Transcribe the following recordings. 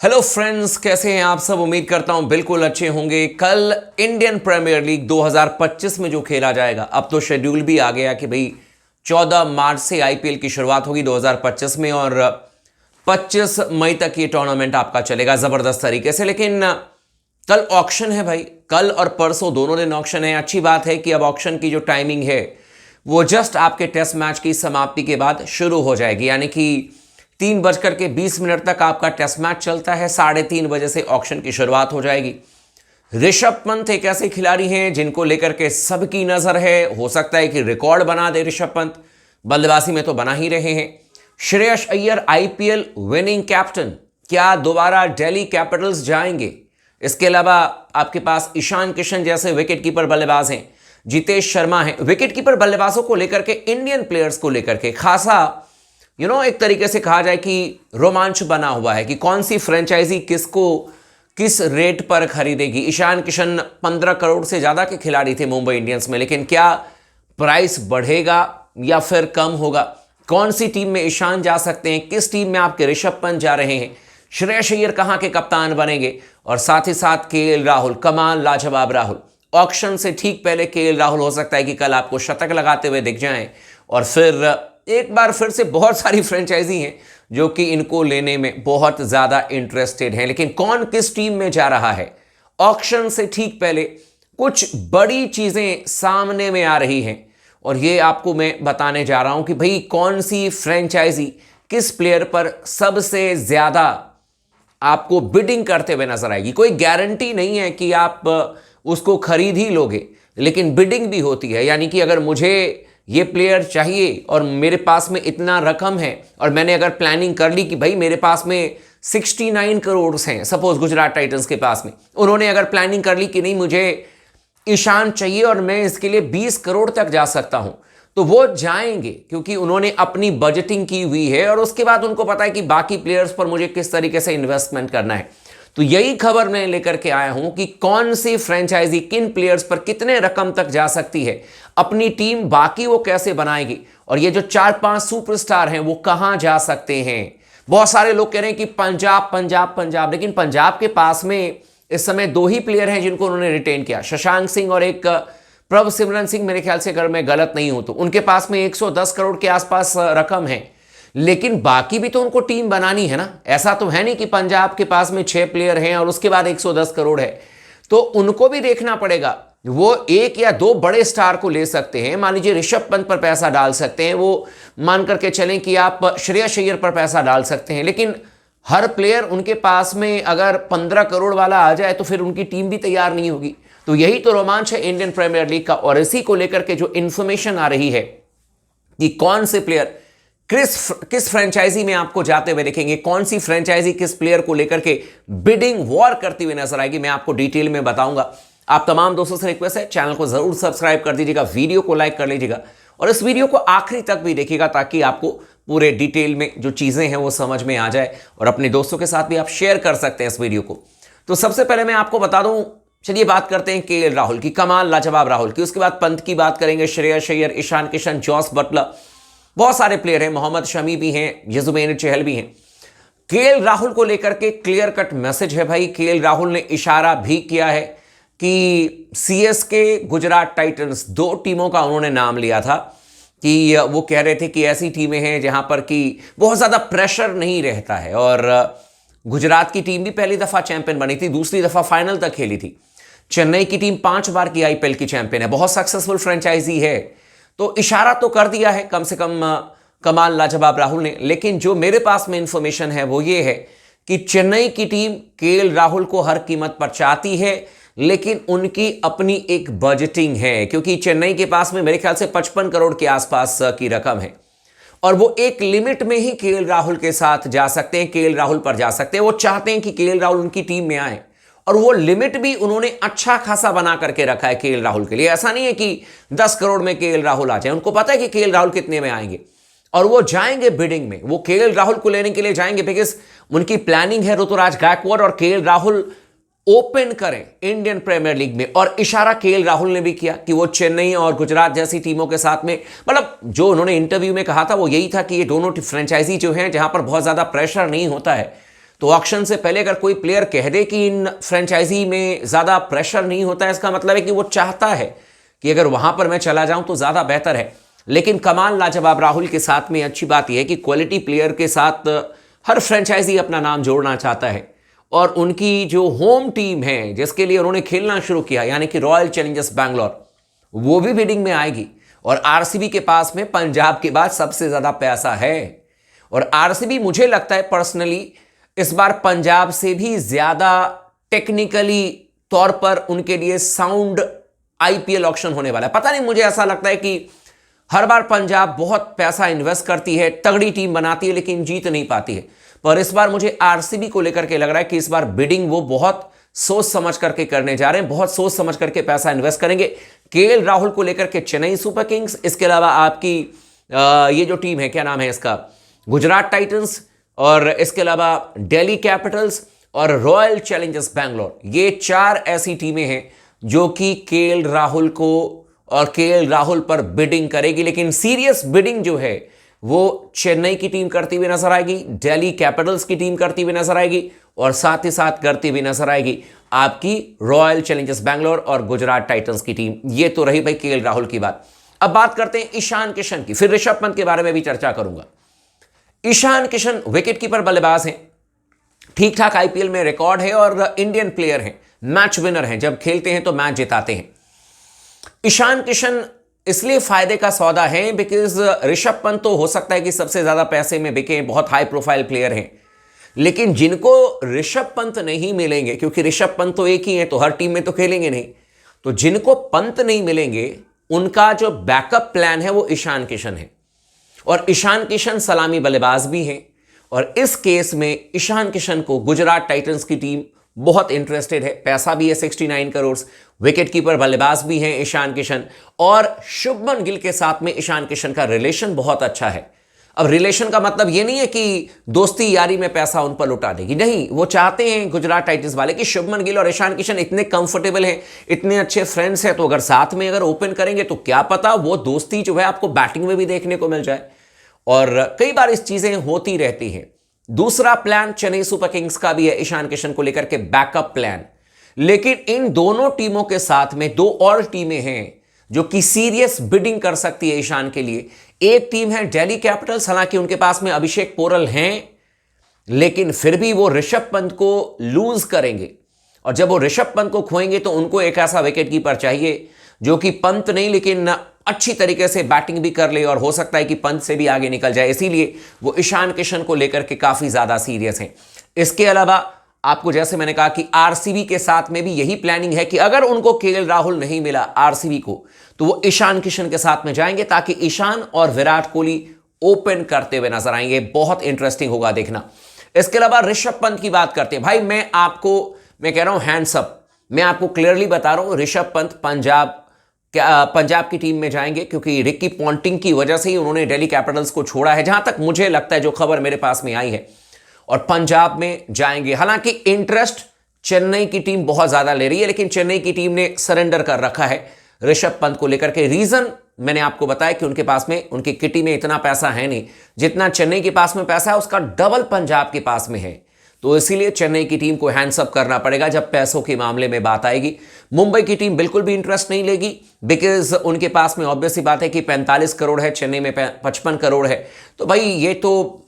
Hello friends, कैसे हैं आप सब। उम्मीद करता हूं बिल्कुल अच्छे होंगे। कल इंडियन प्रीमियर लीग 2025 में जो खेला जाएगा, अब तो शेड्यूल भी आ गया कि भाई 14 मार्च से आईपीएल की शुरुआत होगी 2025 में और 25 मई तक ये टूर्नामेंट आपका चलेगा ज़बरदस्त तरीके से। लेकिन कल ऑक्शन है भाई, कल और परसों दोनों दिन ऑक्शन है। अच्छी बात है कि अब ऑक्शन की जो टाइमिंग है वो जस्ट आपके टेस्ट मैच की समाप्ति के बाद शुरू हो जाएगी, यानी कि 3:20 तक आपका टेस्ट मैच चलता है। 3:30 से ऑक्शन की शुरुआत हो जाएगी। ऋषभ पंत एक ऐसे खिलाड़ी हैं जिनको लेकर के सबकी नजर है। हो सकता है कि रिकॉर्ड बना दे ऋषभ पंत, बल्लेबाजी में तो बना ही रहे हैं। Shreyas Iyer IPL winning captain, क्या दोबारा दिल्ली कैपिटल्स जाएंगे? इसके अलावा आपके पास ईशान किशन जैसे विकेट कीपर बल्लेबाज हैं, जितेश शर्मा हैं। विकेट कीपर बल्लेबाजों को लेकर के, इंडियन प्लेयर्स को लेकर के खासा एक तरीके से कहा जाए कि रोमांच बना हुआ है कि कौन सी फ्रेंचाइजी किसको किस रेट पर खरीदेगी। ईशान किशन 15 करोड़ से ज्यादा के खिलाड़ी थे मुंबई इंडियंस में, लेकिन क्या प्राइस बढ़ेगा या फिर कम होगा? कौन सी टीम में ईशान जा सकते हैं, किस टीम में आपके ऋषभ पंत जा रहे हैं, श्रेयस अय्यर कहां के कप्तान बनेंगे, और साथ ही साथ केएल राहुल, कमाल लाजवाब राहुल। ऑक्शन से ठीक पहले केएल राहुल हो सकता है कि कल आपको शतक लगाते हुए दिख जाएं, और फिर एक बार फिर से बहुत सारी फ्रेंचाइजी हैं जो कि इनको लेने में बहुत ज्यादा इंटरेस्टेड हैं। लेकिन कौन किस टीम में जा रहा है, ऑक्शन से ठीक पहले कुछ बड़ी चीजें सामने में आ रही हैं, और ये आपको मैं बताने जा रहा हूं कि भाई कौन सी फ्रेंचाइजी किस प्लेयर पर सबसे ज्यादा आपको बिडिंग करते हुए नजर आएगी। कोई गारंटी नहीं है कि आप उसको खरीद ही लोगे, लेकिन बिडिंग भी होती है। यानी कि अगर मुझे ये प्लेयर चाहिए और मेरे पास में इतना रकम है, और मैंने अगर प्लानिंग कर ली कि भाई मेरे पास में 69 करोड़ हैं, सपोज गुजरात टाइटंस के पास में, उन्होंने अगर प्लानिंग कर ली कि नहीं मुझे ईशान चाहिए और मैं इसके लिए 20 करोड़ तक जा सकता हूं, तो वो जाएंगे क्योंकि उन्होंने अपनी बजटिंग की हुई है और उसके बाद उनको पता है कि बाकी प्लेयर्स पर मुझे किस तरीके से इन्वेस्टमेंट करना है। तो यही खबर मैं लेकर के आया हूं कि कौन सी फ्रेंचाइजी किन प्लेयर्स पर कितने रकम तक जा सकती है, अपनी टीम बाकी वो कैसे बनाएगी, और ये जो 4-5 सुपरस्टार हैं वो कहां जा सकते हैं। बहुत सारे लोग कह रहे हैं कि पंजाब पंजाब पंजाब, लेकिन पंजाब के पास में इस समय 2 ही प्लेयर हैं जिनको उन्होंने रिटेन किया, शशांक सिंह और एक प्रभ सिमरन सिंह। मेरे ख्याल से अगर मैं गलत नहीं हूं तो उनके पास में 110 करोड़ के आसपास रकम है, लेकिन बाकी भी तो उनको टीम बनानी है ना। ऐसा तो है नहीं कि पंजाब के पास में 6 प्लेयर हैं और उसके बाद 110 करोड़ है, तो उनको भी देखना पड़ेगा। वो 1 या 2 बड़े स्टार को ले सकते हैं, मान लीजिए ऋषभ पंत पर पैसा डाल सकते हैं, वो मान करके चलें कि आप श्रेयस अय्यर पर पैसा डाल सकते हैं, लेकिन हर प्लेयर उनके पास में अगर 15 करोड़ वाला आ जाए तो फिर उनकी टीम भी तैयार नहीं होगी। तो यही तो रोमांच है इंडियन प्रीमियर लीग का, और इसी को लेकर के जो इंफॉर्मेशन आ रही है कि कौन से प्लेयर किस फ्रेंचाइजी में आपको जाते हुए देखेंगे, कौन सी फ्रेंचाइजी किस प्लेयर को लेकर के बिडिंग वॉर करती हुई नजर आएगी, मैं आपको डिटेल में बताऊंगा। आप तमाम दोस्तों से रिक्वेस्ट है, चैनल को जरूर सब्सक्राइब कर दीजिएगा, वीडियो को लाइक कर लीजिएगा, और इस वीडियो को आखिरी तक भी देखिएगा ताकि आपको पूरे डिटेल में जो चीजें हैं वो समझ में आ जाए, और अपने दोस्तों के साथ भी आप शेयर कर सकते हैं इस वीडियो को। तो सबसे पहले मैं आपको बता दूं, चलिए बात करते हैं केएल राहुल की, कमाल लाजवाब राहुल की। उसके बाद पंत की बात करेंगे, श्रेयस अय्यर, ईशान किशन, जॉस बटलर, बहुत सारे प्लेयर हैं, मोहम्मद शमी भी हैं, यजुवेंद्र चहल भी हैं। केएल राहुल को लेकर के क्लियर कट मैसेज है भाई। केएल राहुल ने इशारा भी किया है कि सीएसके, गुजरात टाइटंस, 2 टीमों का उन्होंने नाम लिया था कि वो कह रहे थे कि ऐसी टीमें हैं जहां पर कि बहुत ज्यादा प्रेशर नहीं रहता है, और गुजरात की टीम भी पहली दफा चैंपियन बनी थी, दूसरी दफा फाइनल तक खेली थी। चेन्नई की टीम 5 बार की आईपीएल की चैंपियन है, बहुत सक्सेसफुल फ्रेंचाइजी है। तो इशारा तो कर दिया है कम से कम कमाल लाजवाब राहुल ने, लेकिन जो मेरे पास में इंफॉर्मेशन है वो ये है कि चेन्नई की टीम केएल राहुल को हर कीमत पर चाहती है, लेकिन उनकी अपनी एक बजटिंग है, क्योंकि चेन्नई के पास में मेरे ख्याल से 55 करोड़ के आसपास की रकम है, और वो एक लिमिट में ही केएल राहुल के साथ जा सकते हैं, केएल राहुल पर जा सकते हैं। वो चाहते हैं कि केएल राहुल उनकी टीम में आए, और वो लिमिट भी उन्होंने अच्छा खासा बना करके रखा है केएल राहुल के लिए। ऐसा नहीं है कि 10 करोड़ में केएल राहुल आ जाए, उनको पता है कि केएल राहुल कितने में आएंगे, और वो जाएंगे बिडिंग में। वो केएल राहुल को लेने के लिए जाएंगे बिकॉज उनकी प्लानिंग है ऋतुराज गायकवाड़ और केएल राहुल ओपन करें इंडियन प्रीमियर लीग में। और इशारा केएल राहुल ने भी किया कि वो चेन्नई और गुजरात जैसी टीमों के साथ में, मतलब जो उन्होंने इंटरव्यू में कहा था वो यही था कि ये दोनों फ्रेंचाइजी जो हैं जहां पर बहुत ज्यादा प्रेशर नहीं होता है, तो ऑक्शन से पहले अगर कोई प्लेयर कह दे कि इन फ्रेंचाइजी में ज़्यादा प्रेशर नहीं होता है, इसका मतलब है कि वो चाहता है कि अगर वहां पर मैं चला जाऊं तो ज़्यादा बेहतर है। लेकिन कमाल लाजवाब राहुल के साथ में अच्छी बात यह है कि क्वालिटी प्लेयर के साथ हर फ्रेंचाइजी अपना नाम जोड़ना चाहता है, और उनकी जो होम टीम है जिसके लिए उन्होंने खेलना शुरू किया, यानी कि रॉयल चैलेंजर्स बैंगलोर, वो भी बिडिंग में आएगी। और आरसीबी के पास में पंजाब के बाद सबसे ज़्यादा पैसा है, और आरसीबी मुझे लगता है पर्सनली इस बार पंजाब से भी ज़्यादा टेक्निकली तौर पर उनके लिए साउंड आईपीएल ऑक्शन होने वाला है। पता नहीं, मुझे ऐसा लगता है कि हर बार पंजाब बहुत पैसा इन्वेस्ट करती है, तगड़ी टीम बनाती है, लेकिन जीत नहीं पाती है। पर इस बार मुझे आरसीबी को लेकर के लग रहा है कि इस बार बिडिंग वो बहुत सोच समझ करके करने जा रहे हैं, बहुत सोच समझ करके पैसा इन्वेस्ट करेंगे। केएल राहुल को लेकर के चेन्नई सुपर किंग्स, इसके अलावा आपकी ये जो टीम है, क्या नाम है इसका, गुजरात टाइटंस, और इसके अलावा दिल्ली कैपिटल्स और रॉयल चैलेंजर्स बैंगलोर, ये 4 ऐसी टीमें हैं जो कि केएल राहुल को और केएल राहुल पर बिडिंग करेगी। लेकिन सीरियस बिडिंग जो है वो चेन्नई की टीम करती हुई नजर आएगी, दिल्ली कैपिटल्स की टीम करती हुई नजर आएगी, और साथ ही साथ करती हुई नजर आएगी आपकी रॉयल चैलेंजर्स बैंगलोर और गुजरात टाइटंस की टीम। ये तो रही भाई केएल राहुल की बात। अब बात करते हैं ईशान किशन की, फिर ऋषभ पंत के बारे में भी चर्चा करूंगा। ईशान किशन विकेटकीपर बल्लेबाज हैं, ठीक ठाक आईपीएल में रिकॉर्ड है, और इंडियन प्लेयर हैं, मैच विनर हैं, जब खेलते हैं तो मैच जिताते हैं। ईशान किशन इसलिए फायदे का सौदा है बिकॉज ऋषभ पंत तो हो सकता है कि सबसे ज्यादा पैसे में बिके, बहुत हाई प्रोफाइल प्लेयर हैं, लेकिन जिनको ऋषभ पंत नहीं मिलेंगे, क्योंकि ऋषभ पंत तो एक ही है तो हर टीम में तो खेलेंगे नहीं, तो जिनको पंत नहीं मिलेंगे उनका जो बैकअप प्लान है वो ईशान किशन है। और ईशान किशन सलामी बल्लेबाज भी हैं, और इस केस में ईशान किशन को गुजरात टाइटंस की टीम बहुत इंटरेस्टेड है। पैसा भी है 69 करोड़, विकेटकीपर बल्लेबाज भी हैं ईशान किशन, और शुभमन गिल के साथ में ईशान किशन का रिलेशन बहुत अच्छा है। अब रिलेशन का मतलब ये नहीं है कि दोस्ती यारी में पैसा उन पर लुटा देगी, नहीं, वो चाहते हैं गुजरात टाइटंस वाले कि शुभमन गिल और ईशान किशन इतने कंफर्टेबल हैं, इतने अच्छे फ्रेंड्स हैं, तो अगर साथ में अगर ओपन करेंगे तो क्या पता वो दोस्ती जो है आपको बैटिंग में भी देखने को मिल जाए। और कई बार इस चीजें होती रहती हैं। दूसरा प्लान चेन्नई सुपर किंग्स का भी है ईशान किशन को लेकर के बैकअप प्लान, लेकिन इन दोनों टीमों के साथ में 2 और टीमें हैं जो कि सीरियस बिडिंग कर सकती है ईशान के लिए। एक टीम है दिल्ली कैपिटल्स, हालांकि उनके पास में अभिषेक पोरल हैं, लेकिन फिर भी वो ऋषभ पंत को लूज करेंगे, और जब वो ऋषभ पंत को खोएंगे तो उनको एक ऐसा विकेटकीपर चाहिए जो कि पंत नहीं लेकिन अच्छी तरीके से बैटिंग भी कर ले, और हो सकता है कि पंत से भी आगे निकल जाए, इसीलिए वो ईशान किशन को लेकर के काफी ज्यादा सीरियस हैं। इसके अलावा आपको जैसे मैंने कहा कि आरसीबी के साथ में भी यही प्लानिंग है कि अगर उनको केएल राहुल नहीं मिला आरसीबी को, तो वो ईशान किशन के साथ में जाएंगे, ताकि ईशान और विराट कोहली ओपन करते हुए नजर आएंगे। बहुत इंटरेस्टिंग होगा देखना। इसके अलावा ऋषभ पंत की बात करते हैं। भाई मैं कह रहा हूं हैंड्स अप, मैं आपको क्लियरली बता रहा हूं, ऋषभ पंत पंजाब की टीम में जाएंगे, क्योंकि रिकी पॉन्टिंग की वजह से ही उन्होंने दिल्ली कैपिटल्स को छोड़ा है, जहां तक मुझे लगता है, जो खबर मेरे पास में आई है, और पंजाब में जाएंगे। हालांकि इंटरेस्ट चेन्नई की टीम बहुत ज्यादा ले रही है, लेकिन चेन्नई की टीम ने सरेंडर कर रखा है ऋषभ पंत को लेकर के। रीजन मैंने आपको बताया कि उनके पास में, उनकी किटी में इतना पैसा है नहीं, जितना चेन्नई के पास में पैसा है उसका डबल पंजाब के पास में है, तो इसीलिए चेन्नई की टीम को हैंड्सअप करना पड़ेगा जब पैसों के मामले में बात आएगी। मुंबई की टीम बिल्कुल भी इंटरेस्ट नहीं लेगी, बिकॉज उनके पास में ऑब्वियस सी बात है कि 45 करोड़ है, चेन्नई में 55 करोड़ है, तो भाई ये तो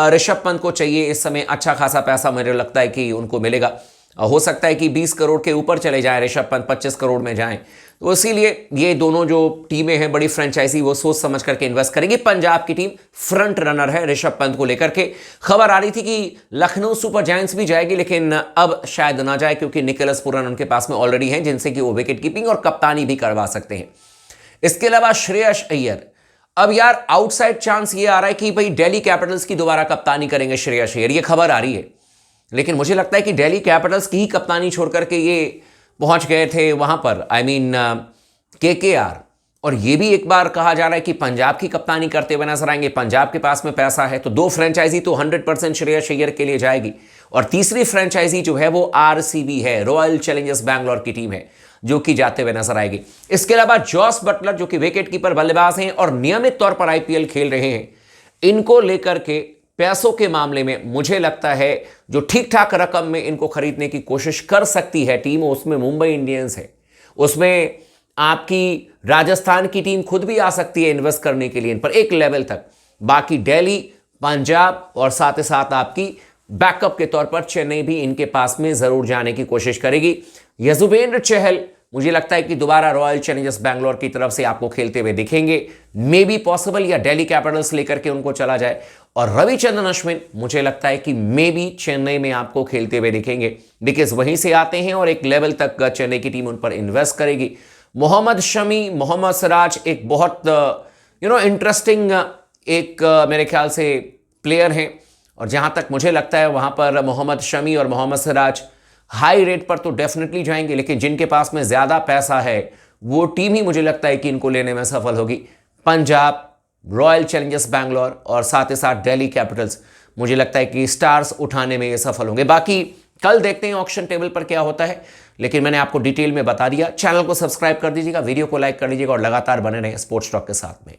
ऋषभ पंत को चाहिए इस समय अच्छा खासा पैसा, मुझे लगता है कि उनको मिलेगा। हो सकता है कि 20 करोड़ के ऊपर चले जाएं ऋषभ पंत, 25 करोड़ में जाएं, तो इसीलिए ये दोनों जो टीमें हैं बड़ी फ्रेंचाइजी, वो सोच समझ करके इन्वेस्ट करेंगी। पंजाब की टीम फ्रंट रनर है ऋषभ पंत को लेकर के। खबर आ रही थी कि लखनऊ सुपर जायंट्स भी जाएगी, लेकिन अब शायद ना जाए, क्योंकि निकोलस पूरन उनके पास में ऑलरेडी हैं, जिनसे कि वो विकेट कीपिंग और कप्तानी भी करवा सकते हैं। इसके अलावा श्रेयस अय्यर, अब यार आउटसाइड चांस ये आ रहा है कि भाई दिल्ली कैपिटल्स की दोबारा कप्तानी करेंगे श्रेयस अय्यर, ये खबर आ रही है, लेकिन मुझे लगता है कि दिल्ली कैपिटल्स की ही कप्तानी छोड़ करके ये पहुंच गए थे वहां पर, केकेआर, और ये भी एक बार कहा जा रहा है कि पंजाब की कप्तानी करते हुए नजर आएंगे। पंजाब के पास में पैसा है, तो 2 फ्रेंचाइजी तो 100% श्रेयस अय्यर के लिए जाएगी, और तीसरी फ्रेंचाइजी जो है वो आरसीबी है, रॉयल चैलेंजर्स बैंगलोर की टीम है, जो कि जाते हुए नजर आएगी। इसके अलावा जॉस बटलर, जो कि विकेट कीपर बल्लेबाज हैं और नियमित तौर पर आईपीएल खेल रहे हैं, इनको लेकर के पैसों के मामले में मुझे लगता है जो ठीक ठाक रकम में इनको खरीदने की कोशिश कर सकती है टीम, उसमें मुंबई इंडियंस है, उसमें आपकी राजस्थान की टीम खुद भी आ सकती है इन्वेस्ट करने के लिए इन पर एक लेवल तक। बाकी दिल्ली, पंजाब और साथ ही साथ आपकी बैकअप के तौर पर चेन्नई भी इनके पास में जरूर जाने की कोशिश करेगी। यजुवेंद्र चहल मुझे लगता है कि दोबारा रॉयल चैलेंजर्स बैंगलोर की तरफ से आपको खेलते हुए दिखेंगे, मे बी पॉसिबल या दिल्ली कैपिटल्स लेकर के उनको चला जाए। और रविचंद्रन अश्विन मुझे लगता है कि मे बी चेन्नई में आपको खेलते हुए दिखेंगे, बिकॉज वहीं से आते हैं और एक लेवल तक चेन्नई की टीम उन पर इन्वेस्ट करेगी। मोहम्मद शमी, मोहम्मद सिराज एक बहुत इंटरेस्टिंग एक मेरे ख्याल से प्लेयर हैं, और जहां तक मुझे लगता है वहां पर मोहम्मद शमी और मोहम्मद सिराज हाई रेट पर तो डेफिनेटली जाएंगे, लेकिन जिनके पास में ज्यादा पैसा है वो टीम ही मुझे लगता है कि इनको लेने में सफल होगी। पंजाब, रॉयल चैलेंजर्स बैंगलोर और साथ ही साथ दिल्ली कैपिटल्स मुझे लगता है कि स्टार्स उठाने में ये सफल होंगे। बाकी कल देखते हैं ऑक्शन टेबल पर क्या होता है, लेकिन मैंने आपको डिटेल में बता दिया। चैनल को सब्सक्राइब कर दीजिएगा, वीडियो को लाइक कर लीजिएगा और लगातार बने रहें स्पोर्ट्स टॉक के साथ में।